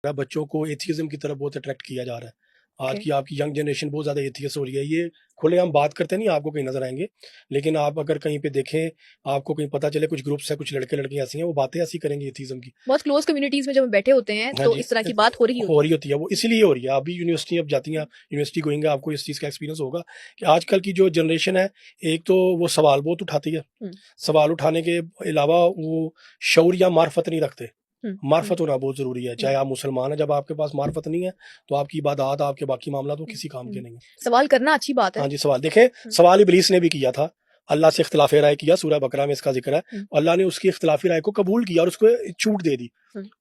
بچوں کو ایتھیزم کی طرف بہت اٹریکٹ کیا جا رہا ہے. آج کی آپ کی ینگ جنریشن بہت زیادہ ایتھیسٹ ہو رہی ہے. یہ کھلے ہم بات کرتے نہیں آپ کو کہیں نظر آئیں گے, لیکن آپ اگر کہیں پہ دیکھیں, آپ کو کہیں پتہ چلے کچھ گروپس ہیں, کچھ لڑکے لڑکیاں ایسی ہیں, وہ باتیں ایسی کریں گے ایتھیزم کی. بہت کلوز کمیونٹیز میں جب ہم بیٹھے ہوتے ہیں تو اس طرح کی بات ہو رہی ہوتی ہے. وہ اسی لیے ہو رہی ہے. آپ بھی یونیورسٹی اب جاتی ہیں, یونیورسٹی گوئیں گے, آپ کو اس چیز کا ایکسپیرینس ہوگا کہ آج کل کی جو جنریشن ہے, ایک تو وہ سوال بہت اٹھاتی ہے, سوال اٹھانے کے علاوہ وہ شعور یا معرفت نہیں رکھتے. معرفت ہونا بہت ضروری ہے, چاہے آپ مسلمان ہیں, جب آپ کے پاس معرفت نہیں ہے تو آپ کی عبادات, آپ کے باقی معاملات وہ کسی کام کے نہیں ہیں. سوال کرنا اچھی بات ہے. ہاں جی, سوال دیکھیں, سوال ابلیس نے بھی کیا تھا, اللہ سے اختلاف رائے کیا, سورہ بقرہ میں اس کا ذکر ہے. اللہ نے اس کی اختلافی رائے کو قبول کیا اور اس کو چھوٹ دے دی,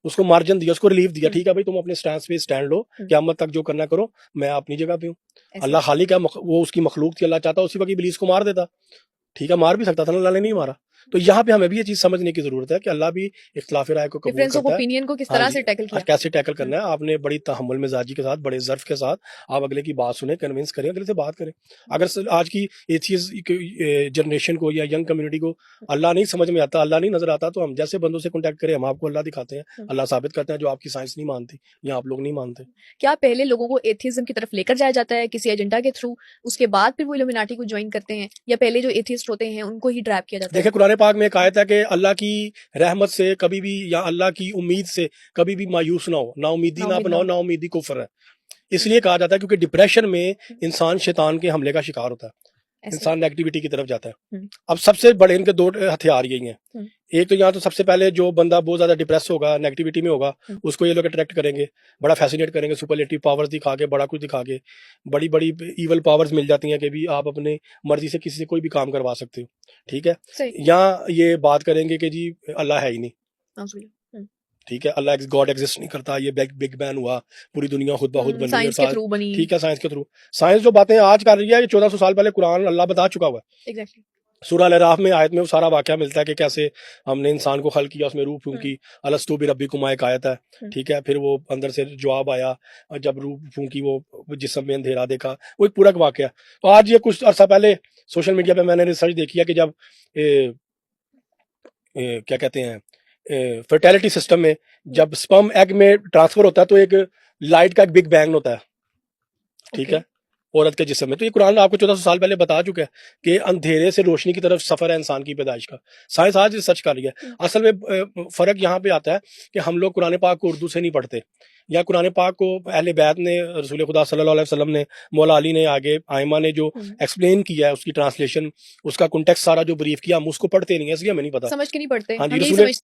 اس کو مارجن دیا, اس کو ریلیف دیا. ٹھیک ہے بھائی, تم اپنے سٹینڈ پہ اسٹینڈ لو, قیامت تک جو کرنا کرو, میں اپنی جگہ پہ ہوں. اللہ خالق ہے, وہ اس کی مخلوق تھی, اللہ چاہتا اسی وقت ابلیس کو مار دیتا. ٹھیک ہے, مار بھی سکتا تھا, اللہ نے نہیں مارا. تو یہاں پہ ہمیں بھی یہ چیز سمجھنے کی ضرورت ہے کہ اللہ بھی اختلاف رائے کو قبول کرتا ہے. کو کس طرح سے ٹیکل کیا, کیسے ٹیکل کرنا ہے. آپ نے بڑی تحمل مزاجی کے ساتھ, بڑے ظرف کے ساتھ آپ اگلے کی بات سنیں, کنونس کریں, اگلے سے بات کریں. اگر آج کی ایتھیز جنریشن کو یا ینگ کمیونٹی کو اللہ نہیں سمجھ میں آتا, اللہ نہیں نظر آتا, تو ہم جیسے بندوں سے کانٹیکٹ کریں, ہم آپ کو اللہ دکھاتے ہیں, اللہ ثابت کرتے ہیں جو آپ کی سائنس نہیں مانتی یا آپ لوگ نہیں مانتے. کیا پہلے لوگوں کو ایتھیزم کی طرف لے کر جایا جاتا ہے کسی ایجنڈا کے تھرو, اس کے بعد پھر وہ الومناٹی کو جوائن کرتے ہیں, یا پہلے جو ایتھیسٹ ہوتے ہیں ان کو ہی ڈرائیو کیا جاتا ہے؟ دیکھیں, قرآن پاک میں ایک آیت ہے کہ اللہ کی رحمت سے کبھی بھی یا اللہ کی امید سے کبھی بھی مایوس نہ ہو, نا امیدی نہ بناؤ, نا امیدی کفر ہے. اس لیے کہا جاتا ہے کیونکہ ڈپریشن میں انسان شیطان کے حملے کا شکار ہوتا ہے, انسان نیگیٹیوٹی کی طرف جاتا ہے. اب سب سے بڑے ان کے دو ہتھیار یہی ہیں. ایک تو یہاں تو سب سے پہلے جو بندہ بہت زیادہ ڈپریس ہوگا, نیگیٹیوٹی میں ہوگا, اس کو یہ لوگ اٹریکٹ کریں گے, بڑا فیسینیٹ کریں گے, سپرلیٹو پاورز دکھا کے, بڑا کچھ دکھا کے, بڑی بڑی ایول پاورز مل جاتی ہیں کہ بھی آپ اپنے مرضی سے کسی سے کوئی بھی کام کروا سکتے ہو. ٹھیک ہے, یا یہ بات کریں گے کہ جی اللہ ہے ہی نہیں. ٹھیک ہے, اللہ گاڈ ایگزسٹ نہیں کرتا, یہ بگ بینگ ہوا, پوری دنیا خود بخود بنی. ٹھیک ہے, سائنس کے تھرو. سائنس جو باتیں آج کر رہی ہے, یہ 1400 سال پہلے قرآن اللہ بتا چکا ہوا ہے. سورہ الاعراف میں آیت میں وہ سارا واقعہ ملتا ہے کہ کیسے ہم نے انسان کو خلق کیا, اس میں روح پھونکی, الستو بربکم ایک آیت ہے. ٹھیک ہے, پھر وہ اندر سے جواب آیا, جب روح پھونکی وہ جسم میں اندھیرا دیکھا, وہ ایک پورا واقعہ. تو آج یہ کچھ عرصہ پہلے سوشل میڈیا پہ میں نے ریسرچ دیکھی ہے کہ جب کیا کہتے ہیں فرٹیلٹی سسٹم میں جب سپرم ایگ میں ٹرانسفر ہوتا ہے تو ایک لائٹ کا ایک بگ بینگ ہوتا ہے. ٹھیک ہے, عورت کے جسم میں. تو یہ قرآن آپ کو 1400 سال پہلے بتا چکا ہے کہ اندھیرے سے روشنی کی طرف سفر ہے انسان کی پیدائش کا. سائنس آج ریسرچ کر رہی ہے. اصل میں فرق یہاں پہ آتا ہے کہ ہم لوگ قرآن پاک کو اردو سے نہیں پڑھتے, یا قرآن پاک کو اہل بیت نے, رسول خدا صلی اللہ علیہ وسلم نے, مولا علی نے, آگے آئمہ نے جو ایکسپلین کیا ہے, اس کی ٹرانسلیشن, اس کا کنٹیکسٹ سارا جو بریف کیا, ہم اس کو پڑھتے نہیں ہیں, اس لیے ہمیں نہیں پتا, سمجھ کے نہیں پڑھتے. ہاں جی,